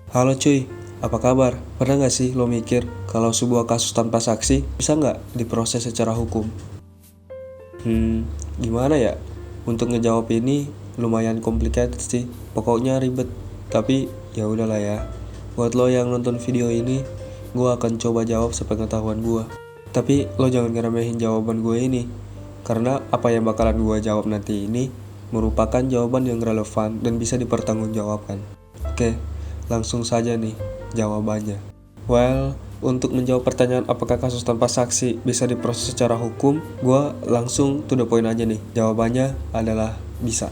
Halo cuy, apa kabar? Pernah gak sih lo mikir kalau sebuah kasus tanpa saksi bisa nggak diproses secara hukum? Gimana ya? Untuk ngejawab ini lumayan complicated sih. Pokoknya ribet. Tapi ya udahlah ya. Buat lo yang nonton video ini, gue akan coba jawab sepengetahuan gue. Tapi lo jangan ngeremehin jawaban gue ini. Karena apa yang bakalan gue jawab nanti ini merupakan jawaban yang relevan dan bisa dipertanggungjawabkan. Oke, langsung saja nih jawabannya. Well, untuk menjawab pertanyaan apakah kasus tanpa saksi bisa diproses secara hukum, gue langsung to the point aja nih. Jawabannya adalah bisa.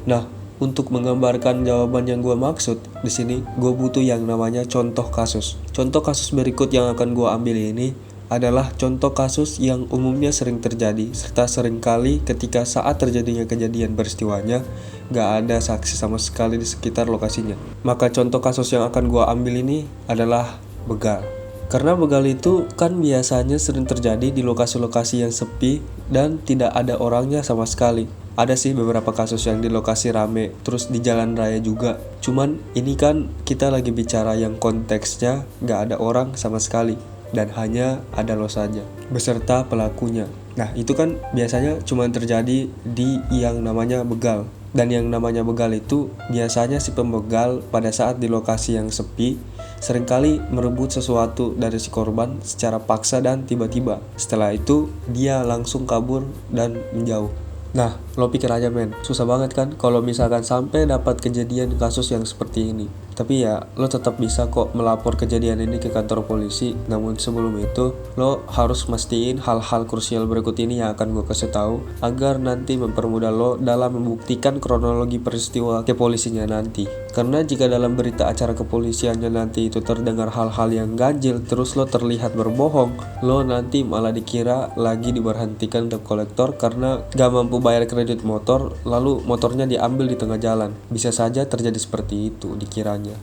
Nah, untuk menggambarkan jawaban yang gue maksud, di sini gue butuh yang namanya contoh kasus. Contoh kasus berikut yang akan gue ambil ini adalah contoh kasus yang umumnya sering terjadi, serta seringkali ketika saat terjadinya kejadian peristiwanya, gak ada saksi sama sekali di sekitar lokasinya. Maka contoh kasus yang akan gue ambil ini adalah begal. Karena begal itu kan biasanya sering terjadi di lokasi-lokasi yang sepi dan tidak ada orangnya sama sekali. Ada sih beberapa kasus yang di lokasi rame, terus di jalan raya juga. Cuman ini kan kita lagi bicara yang konteksnya gak ada orang sama sekali. Dan hanya ada lo saja, beserta pelakunya. Nah itu kan biasanya cuma terjadi di yang namanya begal. Dan yang namanya begal itu biasanya si pembegal pada saat di lokasi yang sepi seringkali merebut sesuatu dari si korban secara paksa dan tiba-tiba. Setelah itu dia langsung kabur dan menjauh. Nah, lo pikir aja men, susah banget kan kalau misalkan sampai dapat kejadian kasus yang seperti ini. Tapi ya, lo tetap bisa kok melapor kejadian ini ke kantor polisi. Namun sebelum itu, lo harus mastiin hal-hal krusial berikut ini yang akan gue kasih tahu agar nanti mempermudah lo dalam membuktikan kronologi peristiwa ke polisinya nanti. Karena jika dalam berita acara kepolisiannya nanti itu terdengar hal-hal yang ganjil, terus lo terlihat berbohong, lo nanti malah dikira lagi diberhentikan debt collector karena gak mampu bayar kredit motor, lalu motornya diambil di tengah jalan. Bisa saja terjadi seperti itu dikiranya.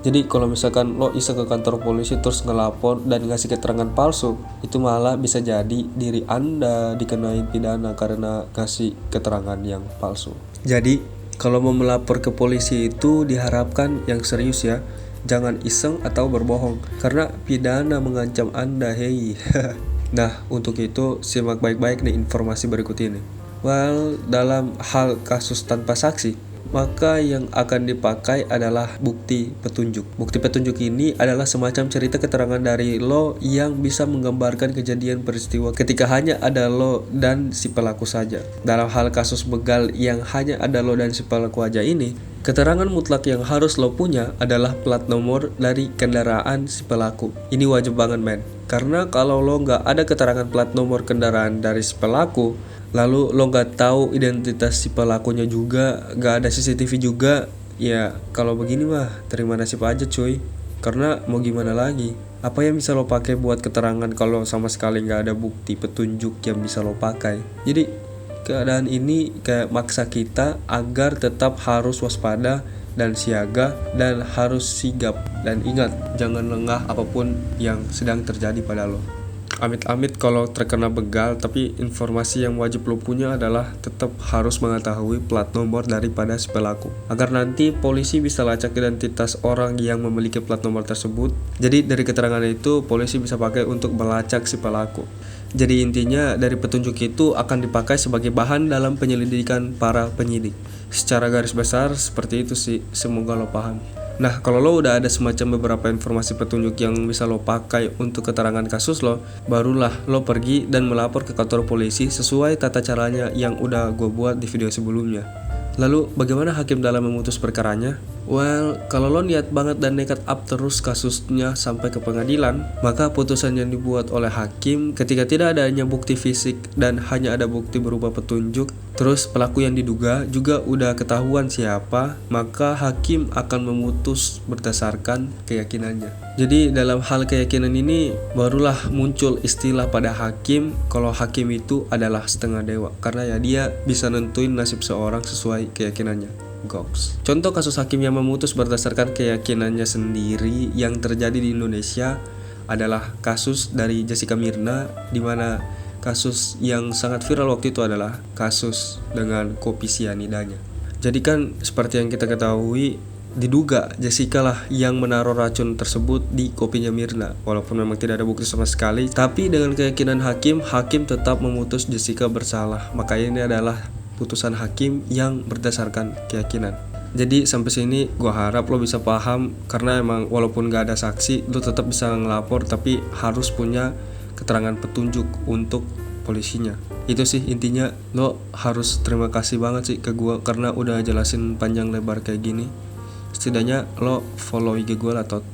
Jadi kalau misalkan lo iseng ke kantor polisi terus ngelapor dan ngasih keterangan palsu, itu malah bisa jadi diri Anda dikenain pidana karena ngasih keterangan yang palsu. Jadi kalau mau melapor ke polisi itu diharapkan yang serius ya. Jangan iseng atau berbohong karena pidana mengancam Anda, hei. Nah, untuk itu simak baik-baik nih informasi berikut ini. Well, dalam hal kasus tanpa saksi, maka yang akan dipakai adalah bukti petunjuk. Bukti petunjuk ini adalah semacam cerita keterangan dari lo yang bisa menggambarkan kejadian peristiwa ketika hanya ada lo dan si pelaku saja. Dalam hal kasus begal yang hanya ada lo dan si pelaku aja ini, keterangan mutlak yang harus lo punya adalah plat nomor dari kendaraan si pelaku. Ini wajib banget men, karena kalau lo nggak ada keterangan plat nomor kendaraan dari si pelaku, lalu lo nggak tahu identitas si pelakunya juga, nggak ada CCTV juga, ya kalau begini mah terima nasib aja cuy. Karena mau gimana lagi? Apa yang bisa lo pakai buat keterangan kalau sama sekali nggak ada bukti petunjuk yang bisa lo pakai? Jadi keadaan ini kayak maksa kita agar tetap harus waspada dan siaga dan harus sigap. Dan ingat, jangan lengah apapun yang sedang terjadi pada lo. Amit-amit kalau terkena begal, tapi informasi yang wajib lo punya adalah tetap harus mengetahui plat nomor daripada si pelaku, agar nanti polisi bisa lacak identitas orang yang memiliki plat nomor tersebut. Jadi dari keterangan itu polisi bisa pakai untuk melacak si pelaku. Jadi intinya dari petunjuk itu akan dipakai sebagai bahan dalam penyelidikan para penyidik. Secara garis besar seperti itu sih, semoga lo paham. Nah, kalau lo udah ada semacam beberapa informasi petunjuk yang bisa lo pakai untuk keterangan kasus lo, barulah lo pergi dan melapor ke kantor polisi sesuai tata caranya yang udah gue buat di video sebelumnya. Lalu, bagaimana hakim dalam memutus perkaranya? Well, kalau lo niat banget dan nekat up terus kasusnya sampai ke pengadilan, maka putusan yang dibuat oleh hakim ketika tidak adanya bukti fisik dan hanya ada bukti berupa petunjuk, terus pelaku yang diduga juga udah ketahuan siapa, maka hakim akan memutus berdasarkan keyakinannya. Jadi dalam hal keyakinan ini barulah muncul istilah pada hakim kalau hakim itu adalah setengah dewa, karena ya dia bisa nentuin nasib seorang sesuai keyakinannya. Goks. Contoh kasus hakim yang memutus berdasarkan keyakinannya sendiri yang terjadi di Indonesia adalah kasus dari Jessica Mirna, di mana kasus yang sangat viral waktu itu adalah kasus dengan kopi sianidanya. Jadi kan seperti yang kita ketahui, diduga Jessica lah yang menaruh racun tersebut di kopinya Mirna. Walaupun memang tidak ada bukti sama sekali, tapi dengan keyakinan hakim tetap memutus Jessica bersalah. Maka ini adalah putusan hakim yang berdasarkan keyakinan. Jadi sampai sini gue harap lo bisa paham, karena emang walaupun gak ada saksi, lo tetap bisa ngelapor, tapi harus punya keterangan petunjuk untuk polisinya. Itu sih intinya. Lo harus terima kasih banget sih ke gue karena udah jelasin panjang lebar kayak gini. Setidaknya lo follow IG gue lah, Tot.